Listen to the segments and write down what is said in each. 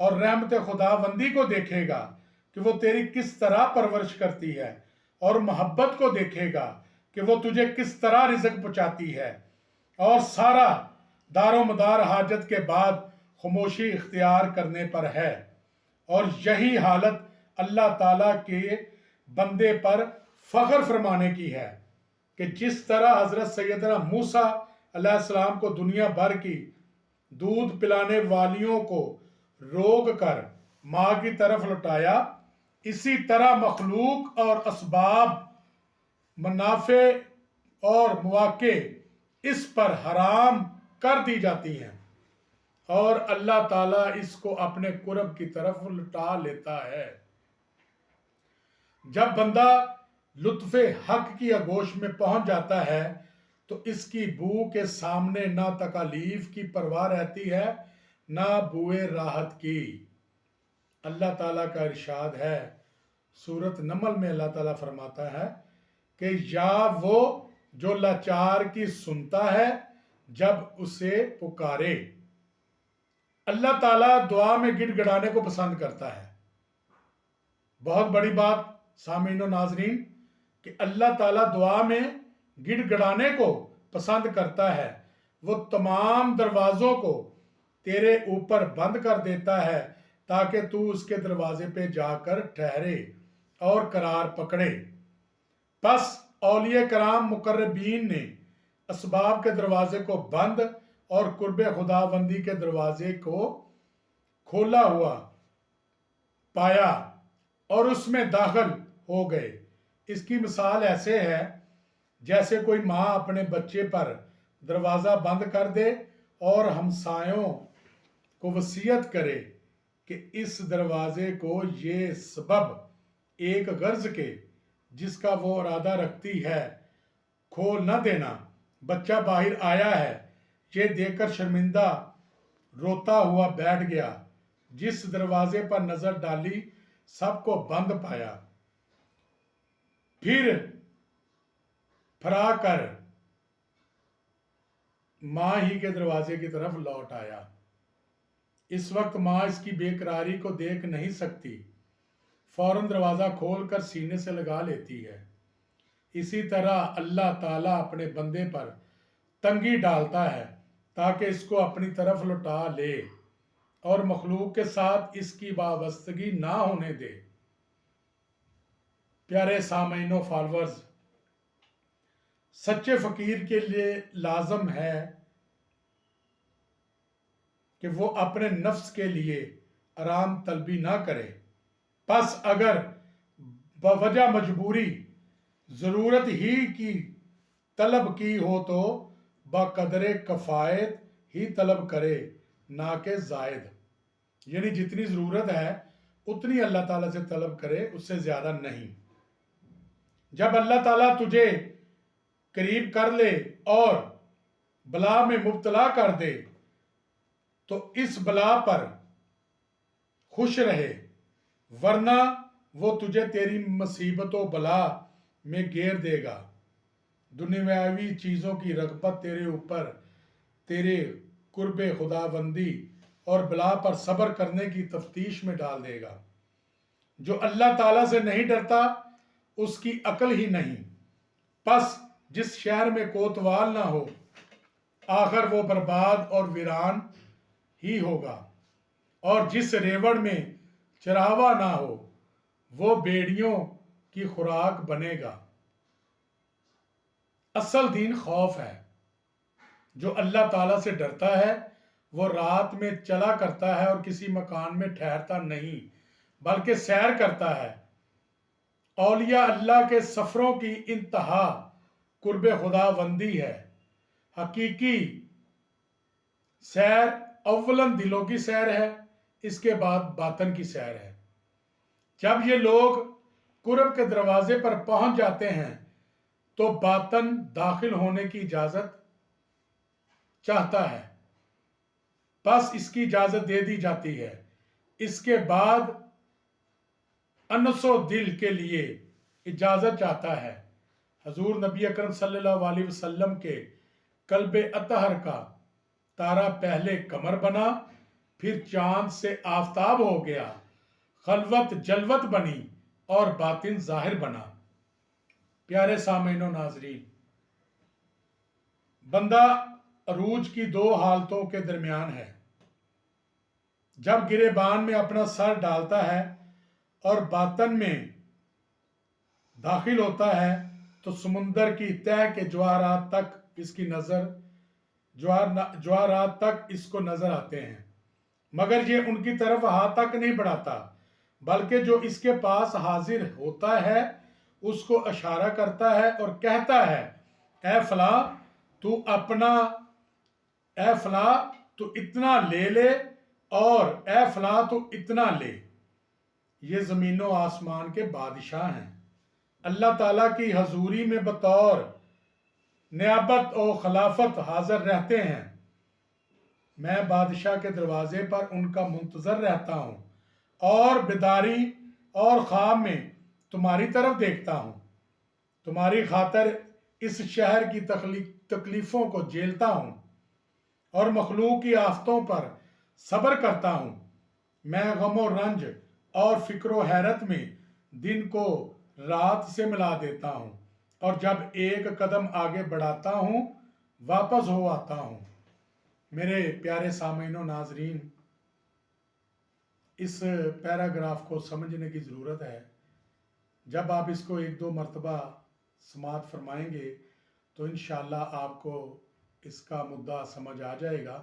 اور رحمت خداوندی کو دیکھے گا کہ وہ تیری کس طرح پرورش کرتی ہے، اور محبت کو دیکھے گا کہ وہ تجھے کس طرح رزق پہنچاتی ہے، اور سارا دار و مدار حاجت کے بعد خاموشی اختیار کرنے پر ہے۔ اور یہی حالت اللہ تعالیٰ کے بندے پر فخر فرمانے کی ہے کہ جس طرح حضرت سیدنا موسیٰ علیہ السلام کو دنیا بھر کی دودھ پلانے والیوں کو روک کر ماں کی طرف لوٹایا، اسی طرح مخلوق اور اسباب، منافع اور مواقع اس پر حرام کر دی جاتی ہیں، اور اللہ تعالیٰ اس کو اپنے قرب کی طرف لٹا لیتا ہے۔ جب بندہ لطف حق کی آغوش میں پہنچ جاتا ہے تو اس کی بو کے سامنے نہ تکالیف کی پرواہ رہتی ہے نہ بوئے راحت کی۔ اللہ تعالیٰ کا ارشاد ہے، سورۃ نمل میں اللہ تعالیٰ فرماتا ہے کہ یا وہ جو لاچار کی سنتا ہے جب اسے پکارے۔ اللہ تعالیٰ دعا میں گڑ گڑانے کو پسند کرتا ہے۔ بہت بڑی بات سامعین و ناظرین کہ اللہ تعالیٰ دعا میں گڑ گڑانے کو پسند کرتا ہے۔ وہ تمام دروازوں کو تیرے اوپر بند کر دیتا ہے تاکہ تو اس کے دروازے پہ جا کر ٹھہرے اور قرار پکڑے۔ پس اولیاء کرام مقربین نے اسباب کے دروازے کو بند اور قرب خداوندی کے دروازے کو کھولا ہوا پایا اور اس میں داخل ہو گئے۔ اس کی مثال ایسے ہے جیسے کوئی ماں اپنے بچے پر دروازہ بند کر دے اور ہمسایوں کو وصیت کرے کہ اس دروازے کو یہ سبب ایک غرض کے جس کا وہ ارادہ رکھتی ہے کھول نہ دینا۔ بچہ باہر آیا ہے، یہ دیکھ کر شرمندہ روتا ہوا بیٹھ گیا۔ جس دروازے پر نظر ڈالی سب کو بند پایا، پھر پھرا کر ماں ہی کے دروازے کی طرف لوٹ آیا۔ اس وقت ماں اس کی بے قراری کو دیکھ نہیں سکتی، فوراً دروازہ کھول کر سینے سے لگا لیتی ہے۔ اسی طرح اللہ تعالیٰ اپنے بندے پر تنگی ڈالتا ہے تاکہ اس کو اپنی طرف لوٹا لے اور مخلوق کے ساتھ اس کی وابستگی نہ ہونے دے۔ پیارے سامعین و فالورز، سچے فقیر کے لیے لازم ہے کہ وہ اپنے نفس کے لیے آرام طلبی نہ کرے۔ پس اگر بوجہ مجبوری ضرورت ہی کی طلب کی ہو تو بقدر کفایت ہی طلب کرے، نہ کہ زائد۔ یعنی جتنی ضرورت ہے اتنی اللہ تعالیٰ سے طلب کرے، اس سے زیادہ نہیں۔ جب اللہ تعالیٰ تجھے قریب کر لے اور بلا میں مبتلا کر دے تو اس بلا پر خوش رہے، ورنہ وہ تجھے تیری مصیبت و بلا میں گھیر دے گا۔ دنیاوی چیزوں کی رغبت تیرے اوپر تیرے قرب خداوندی اور بلا پر صبر کرنے کی تفتیش میں ڈال دے گا۔ جو اللہ تعالیٰ سے نہیں ڈرتا اس کی عقل ہی نہیں۔ پس جس شہر میں کوتوال نہ ہو آخر وہ برباد اور ویران ہی ہوگا، اور جس ریوڑ میں چراوا نہ ہو وہ بیڑیوں کی خوراک بنے گا۔ اصل دین خوف ہے۔ جو اللہ تعالیٰ سے ڈرتا ہے وہ رات میں چلا کرتا ہے اور کسی مکان میں ٹھہرتا نہیں بلکہ سیر کرتا ہے۔ اولیاء اللہ کے سفروں کی انتہا قرب خداوندی ہے۔ حقیقی سیر اولاً دلوں کی سیر ہے، اس کے بعد باطن کی سیر ہے۔ جب یہ لوگ قرب کے دروازے پر پہنچ جاتے ہیں تو باطن داخل ہونے کی اجازت چاہتا ہے، بس اس کی اجازت دے دی جاتی ہے۔ اس کے بعد انس و دل کے لیے اجازت چاہتا ہے۔ حضور نبی اکرم صلی اللہ علیہ وسلم کے قلب اطہر کا تارا پہلے کمر بنا، پھر چاند سے آفتاب ہو گیا، خلوت جلوت بنی اور باطن ظاہر بنا۔ پیارے سامعین و ناظرین، بندہ عروج کی دو حالتوں کے درمیان ہے۔ جب گریبان میں اپنا سر ڈالتا ہے اور باطن میں داخل ہوتا ہے تو سمندر کی تہہ کے جواہرات تک اس کو نظر آتے ہیں، مگر یہ ان کی طرف ہاتھ تک نہیں بڑھاتا، بلکہ جو اس کے پاس حاضر ہوتا ہے اس کو اشارہ کرتا ہے اور کہتا ہے، اے فلاں تو اتنا لے لے، اور اے فلاں تو اتنا لے۔ یہ زمین و آسمان کے بادشاہ ہیں، اللہ تعالیٰ کی حضوری میں بطور نیابت و خلافت حاضر رہتے ہیں۔ میں بادشاہ کے دروازے پر ان کا منتظر رہتا ہوں اور بیداری اور خواب میں تمہاری طرف دیکھتا ہوں، تمہاری خاطر اس شہر کی تکلیفوں کو جھیلتا ہوں اور مخلوق کی آفتوں پر صبر کرتا ہوں۔ میں غم و رنج اور فکر و حیرت میں دن کو رات سے ملا دیتا ہوں، اور جب ایک قدم آگے بڑھاتا ہوں واپس ہو آتا ہوں۔ میرے پیارے سامعین و ناظرین، اس پیراگراف کو سمجھنے کی ضرورت ہے۔ جب آپ اس کو ایک دو مرتبہ سماعت فرمائیں گے تو انشاءاللہ آپ کو اس کا مدعا سمجھ آ جائے گا۔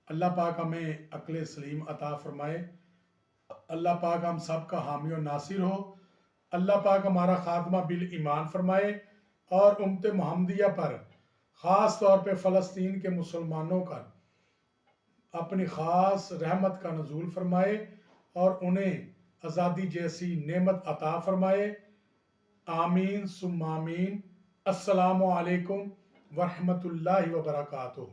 اللہ پاک ہمیں عقل سلیم عطا فرمائے، اللہ پاک ہم سب کا حامی و ناصر ہو، اللہ پاک ہمارا خاتمہ بالایمان فرمائے، اور امت محمدیہ پر خاص طور پہ فلسطین کے مسلمانوں کا اپنی خاص رحمت کا نزول فرمائے اور انہیں آزادی جیسی نعمت عطا فرمائے۔ آمین ثم آمین۔ السلام علیکم ورحمۃ اللہ وبرکاتہ۔